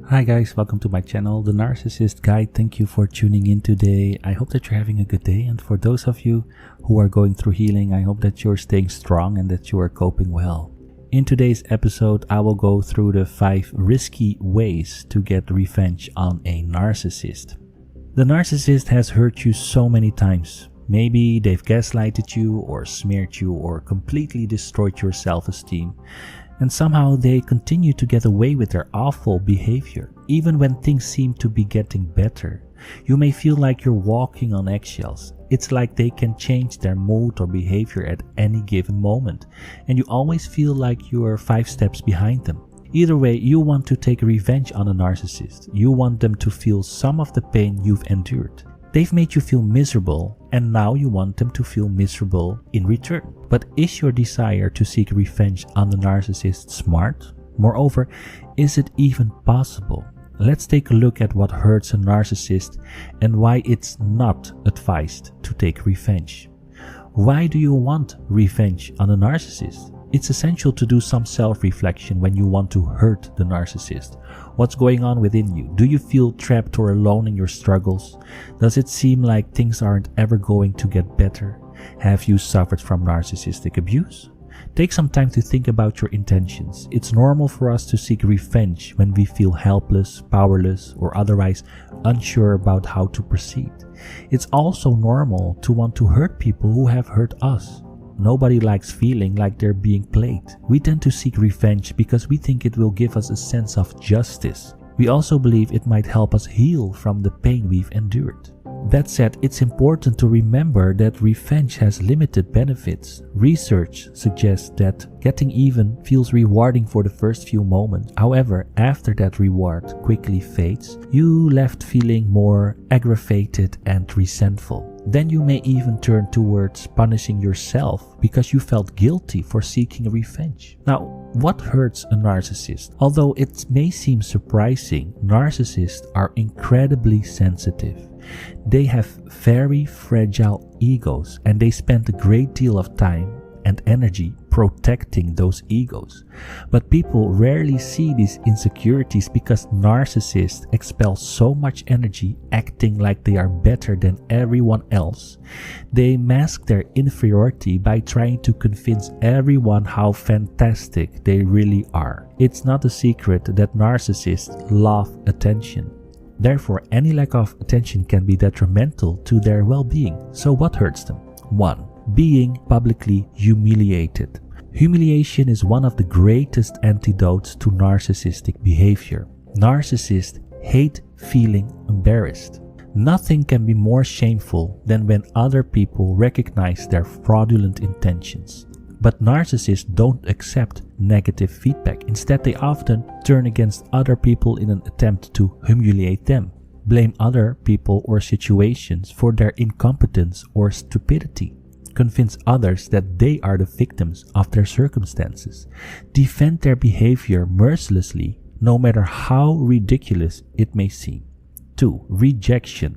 Hi guys, welcome to my channel, The Narcissist Guide. Thank you for tuning in today. I hope that you're having a good day, and for those of you who are going through healing, I hope that you're staying strong and that you are coping well. In today's episode, I will go through the 5 risky ways to get revenge on a narcissist. The narcissist has hurt you so many times. Maybe they've gaslighted you or smeared you or completely destroyed your self-esteem. And somehow they continue to get away with their awful behavior, even when things seem to be getting better. You may feel like you're walking on eggshells. It's like they can change their mood or behavior at any given moment, and you always feel like you are 5 steps behind them. Either way, you want to take revenge on a narcissist. You want them to feel some of the pain you've endured. They've made you feel miserable, and now you want them to feel miserable in return. But is your desire to seek revenge on the narcissist smart? Moreover, is it even possible? Let's take a look at what hurts a narcissist and why it's not advised to take revenge. Why do you want revenge on a narcissist? It's essential to do some self-reflection when you want to hurt the narcissist. What's going on within you? Do you feel trapped or alone in your struggles? Does it seem like things aren't ever going to get better? Have you suffered from narcissistic abuse? Take some time to think about your intentions. It's normal for us to seek revenge when we feel helpless, powerless, or otherwise unsure about how to proceed. It's also normal to want to hurt people who have hurt us. Nobody likes feeling like they're being played. We tend to seek revenge because we think it will give us a sense of justice. We also believe it might help us heal from the pain we've endured. That said, it's important to remember that revenge has limited benefits. Research suggests that getting even feels rewarding for the first few moments. However, after that reward quickly fades, you left feeling more aggravated and resentful. Then you may even turn towards punishing yourself because you felt guilty for seeking revenge. Now, what hurts a narcissist? Although it may seem surprising, narcissists are incredibly sensitive. They have very fragile egos, and they spend a great deal of time and energy protecting those egos. But people rarely see these insecurities because narcissists expel so much energy acting like they are better than everyone else. They mask their inferiority by trying to convince everyone how fantastic they really are. It's not a secret that narcissists love attention. Therefore, any lack of attention can be detrimental to their well-being. So what hurts them? 1. Being publicly humiliated. Humiliation is one of the greatest antidotes to narcissistic behavior. Narcissists hate feeling embarrassed. Nothing can be more shameful than when other people recognize their fraudulent intentions. But narcissists don't accept negative feedback. Instead, they often turn against other people in an attempt to humiliate them, blame other people or situations for their incompetence or stupidity, convince others that they are the victims of their circumstances, defend their behavior mercilessly, no matter how ridiculous it may seem. 2. Rejection.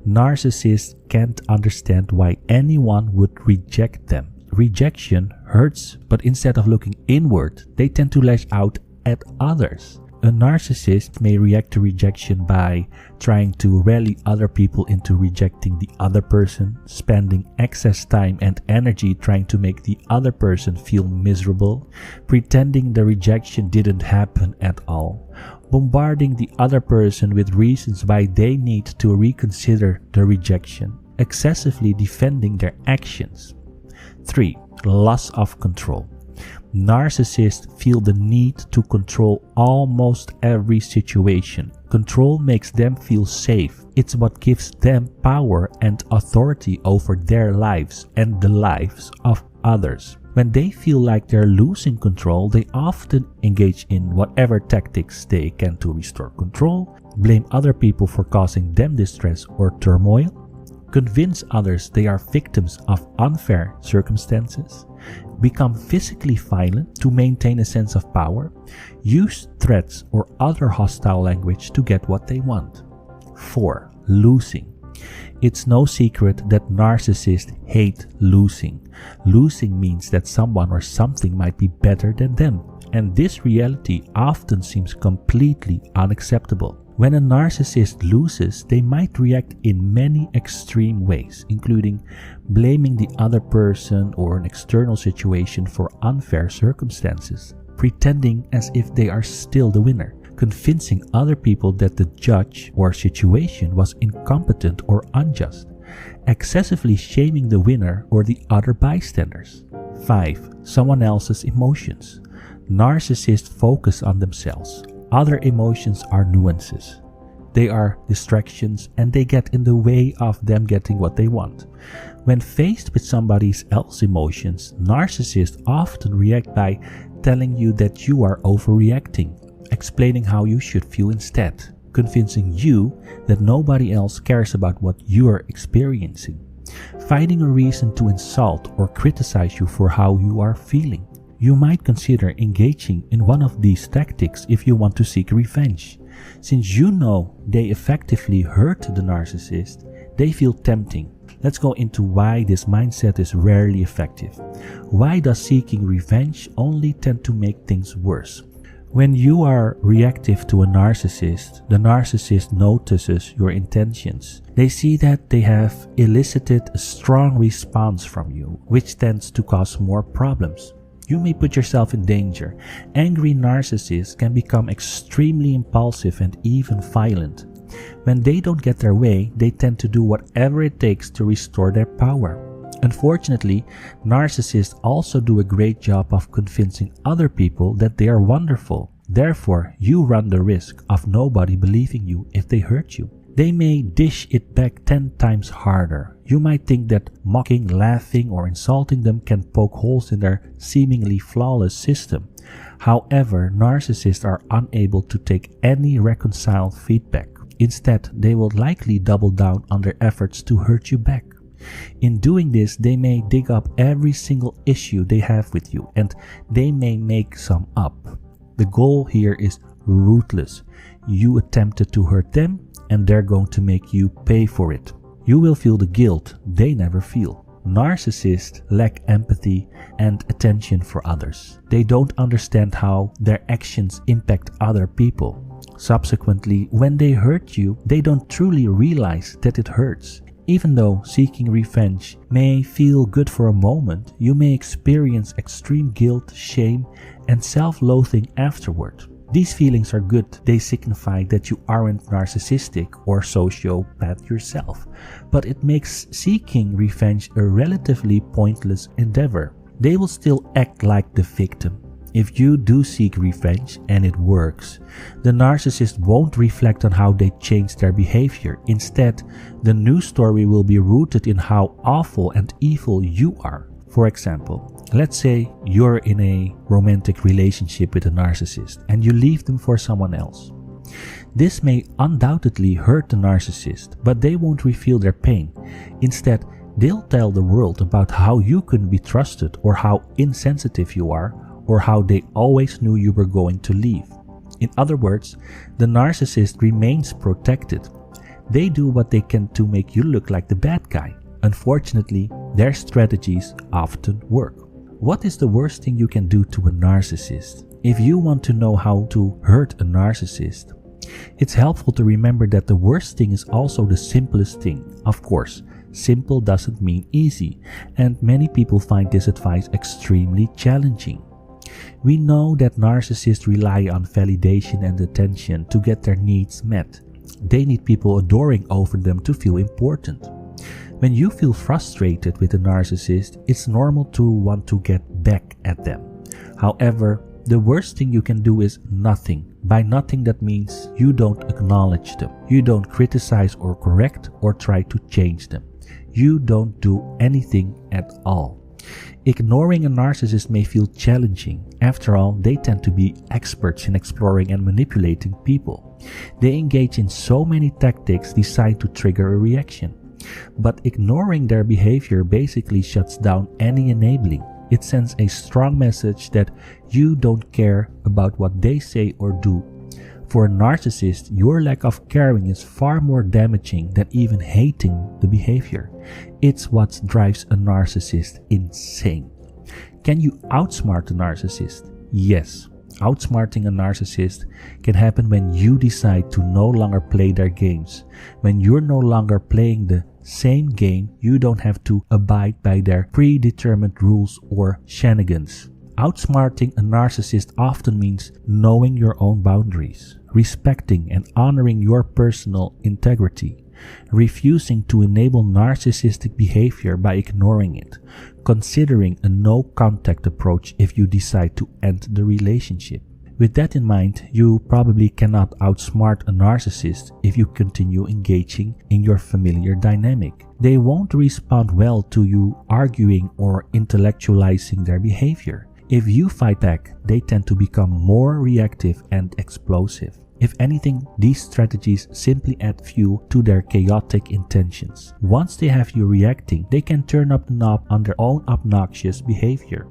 Narcissists can't understand why anyone would reject them. Rejection hurts, but instead of looking inward, they tend to lash out at others. A narcissist may react to rejection by trying to rally other people into rejecting the other person, spending excess time and energy trying to make the other person feel miserable, pretending the rejection didn't happen at all, bombarding the other person with reasons why they need to reconsider the rejection, excessively defending their actions. 3. Loss of control. Narcissists feel the need to control almost every situation. Control makes them feel safe. It's what gives them power and authority over their lives and the lives of others. When they feel like they're losing control, they often engage in whatever tactics they can to restore control, blame other people for causing them distress or turmoil, convince others they are victims of unfair circumstances, become physically violent to maintain a sense of power, use threats or other hostile language to get what they want. 4. Losing. It's no secret that narcissists hate losing. Losing means that someone or something might be better than them, and this reality often seems completely unacceptable. When a narcissist loses, they might react in many extreme ways, including blaming the other person or an external situation for unfair circumstances, pretending as if they are still the winner, convincing other people that the judge or situation was incompetent or unjust, excessively shaming the winner or the other bystanders. 5. Someone else's emotions. Narcissists focus on themselves. Other emotions are nuances. They are distractions and they get in the way of them getting what they want. When faced with somebody else's emotions, narcissists often react by telling you that you are overreacting, explaining how you should feel instead, convincing you that nobody else cares about what you are experiencing, finding a reason to insult or criticize you for how you are feeling. You might consider engaging in one of these tactics if you want to seek revenge. Since you know they effectively hurt the narcissist, they feel tempting. Let's go into why this mindset is rarely effective. Why does seeking revenge only tend to make things worse? When you are reactive to a narcissist, the narcissist notices your intentions. They see that they have elicited a strong response from you, which tends to cause more problems. You may put yourself in danger. Angry narcissists can become extremely impulsive and even violent. When they don't get their way, they tend to do whatever it takes to restore their power. Unfortunately, narcissists also do a great job of convincing other people that they are wonderful. Therefore, you run the risk of nobody believing you if they hurt you. They may dish it back 10 times harder. You might think that mocking, laughing, or insulting them can poke holes in their seemingly flawless system. However, narcissists are unable to take any reconciled feedback. Instead, they will likely double down on their efforts to hurt you back. In doing this, they may dig up every single issue they have with you, and they may make some up. The goal here is ruthless. You attempted to hurt them, and they're going to make you pay for it. You will feel the guilt they never feel. Narcissists lack empathy and attention for others. They don't understand how their actions impact other people. Subsequently, when they hurt you, they don't truly realize that it hurts. Even though seeking revenge may feel good for a moment, you may experience extreme guilt, shame, and self-loathing afterward. These feelings are good. They signify that you aren't narcissistic or sociopath yourself, but it makes seeking revenge a relatively pointless endeavor. They will still act like the victim. If you do seek revenge and it works, the narcissist won't reflect on how they changed their behavior. Instead, the new story will be rooted in how awful and evil you are. For example, let's say you're in a romantic relationship with a narcissist and you leave them for someone else. This may undoubtedly hurt the narcissist, but they won't reveal their pain. Instead, they'll tell the world about how you couldn't be trusted or how insensitive you are, or how they always knew you were going to leave. In other words, the narcissist remains protected. They do what they can to make you look like the bad guy. Unfortunately, their strategies often work. What is the worst thing you can do to a narcissist? If you want to know how to hurt a narcissist, it's helpful to remember that the worst thing is also the simplest thing. Of course, simple doesn't mean easy, and many people find this advice extremely challenging. We know that narcissists rely on validation and attention to get their needs met. They need people adoring over them to feel important. When you feel frustrated with a narcissist, it's normal to want to get back at them. However, the worst thing you can do is nothing. By nothing, that means you don't acknowledge them. You don't criticize or correct or try to change them. You don't do anything at all. Ignoring a narcissist may feel challenging. After all, they tend to be experts in exploring and manipulating people. They engage in so many tactics designed to trigger a reaction. But ignoring their behavior basically shuts down any enabling. It sends a strong message that you don't care about what they say or do. For a narcissist, your lack of caring is far more damaging than even hating the behavior. It's what drives a narcissist insane. Can you outsmart a narcissist? Yes. Outsmarting a narcissist can happen when you decide to no longer play their games. When you're no longer playing the same game, you don't have to abide by their predetermined rules or shenanigans. Outsmarting a narcissist often means knowing your own boundaries, respecting and honoring your personal integrity, refusing to enable narcissistic behavior by ignoring it, considering a no-contact approach if you decide to end the relationship. With that in mind, you probably cannot outsmart a narcissist if you continue engaging in your familiar dynamic. They won't respond well to you arguing or intellectualizing their behavior. If you fight back, they tend to become more reactive and explosive. If anything, these strategies simply add fuel to their chaotic intentions. Once they have you reacting, they can turn up the knob on their own obnoxious behavior.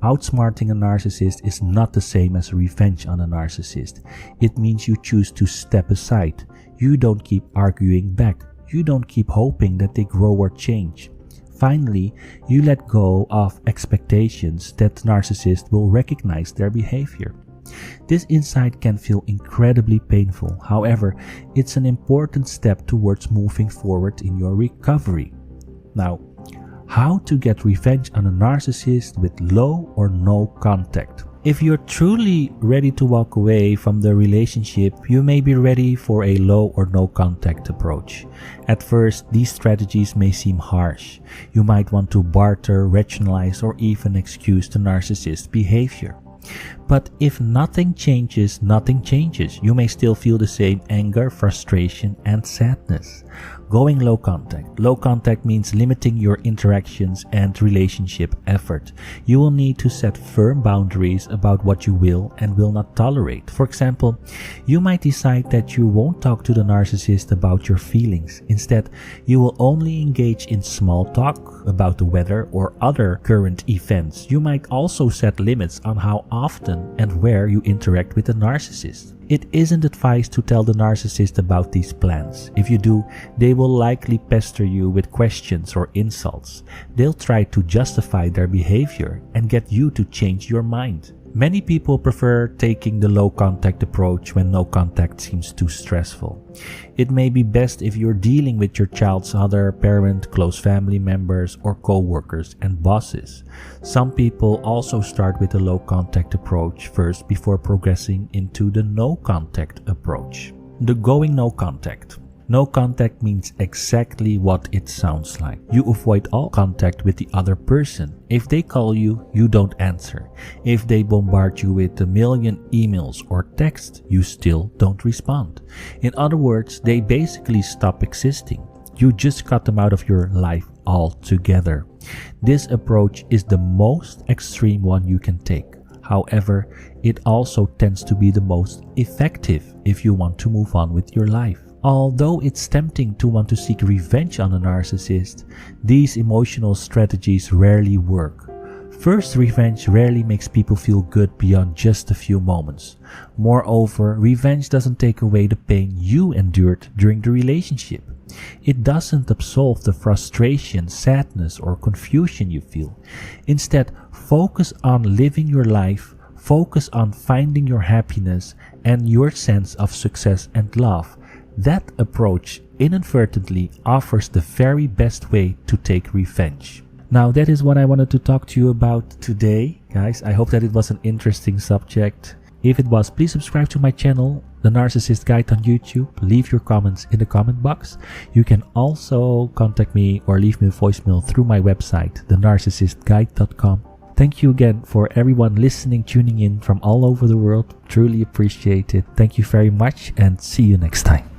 Outsmarting a narcissist is not the same as revenge on a narcissist. It means you choose to step aside. You don't keep arguing back. You don't keep hoping that they grow or change. Finally, you let go of expectations that the narcissist will recognize their behavior. This insight can feel incredibly painful. However, it's an important step towards moving forward in your recovery. Now, how to get revenge on a narcissist with low or no contact. If you're truly ready to walk away from the relationship, you may be ready for a low or no contact approach. At first, these strategies may seem harsh. You might want to barter, rationalize, or even excuse the narcissist's behavior. But if nothing changes, nothing changes. You may still feel the same anger, frustration, and sadness. Going low contact. Low contact means limiting your interactions and relationship effort. You will need to set firm boundaries about what you will and will not tolerate. For example, you might decide that you won't talk to the narcissist about your feelings. Instead, you will only engage in small talk about the weather or other current events. You might also set limits on how often and where you interact with the narcissist. It isn't advised to tell the narcissist about these plans. If you do, they will likely pester you with questions or insults. They'll try to justify their behavior and get you to change your mind. Many people prefer taking the low contact approach when no contact seems too stressful. It may be best if you're dealing with your child's other parent, close family members, or co-workers and bosses. Some people also start with the low contact approach first before progressing into the no contact approach. The going no contact. No contact means exactly what it sounds like. You avoid all contact with the other person. If they call you, you don't answer. If they bombard you with a million emails or texts, you still don't respond. In other words, they basically stop existing. You just cut them out of your life altogether. This approach is the most extreme one you can take. However, it also tends to be the most effective if you want to move on with your life. Although it's tempting to want to seek revenge on a narcissist, these emotional strategies rarely work. First, revenge rarely makes people feel good beyond just a few moments. Moreover, revenge doesn't take away the pain you endured during the relationship. It doesn't absolve the frustration, sadness, or confusion you feel. Instead, focus on living your life, focus on finding your happiness and your sense of success and love. That approach inadvertently offers the very best way to take revenge. Now, that is what I wanted to talk to you about today, guys. I hope that it was an interesting subject. If it was, please subscribe to my channel, The Narcissist Guide on YouTube. Leave your comments in the comment box. You can also contact me or leave me a voicemail through my website, thenarcissistguide.com. Thank you again for everyone listening, tuning in from all over the world. Truly appreciate it. Thank you very much and see you next time.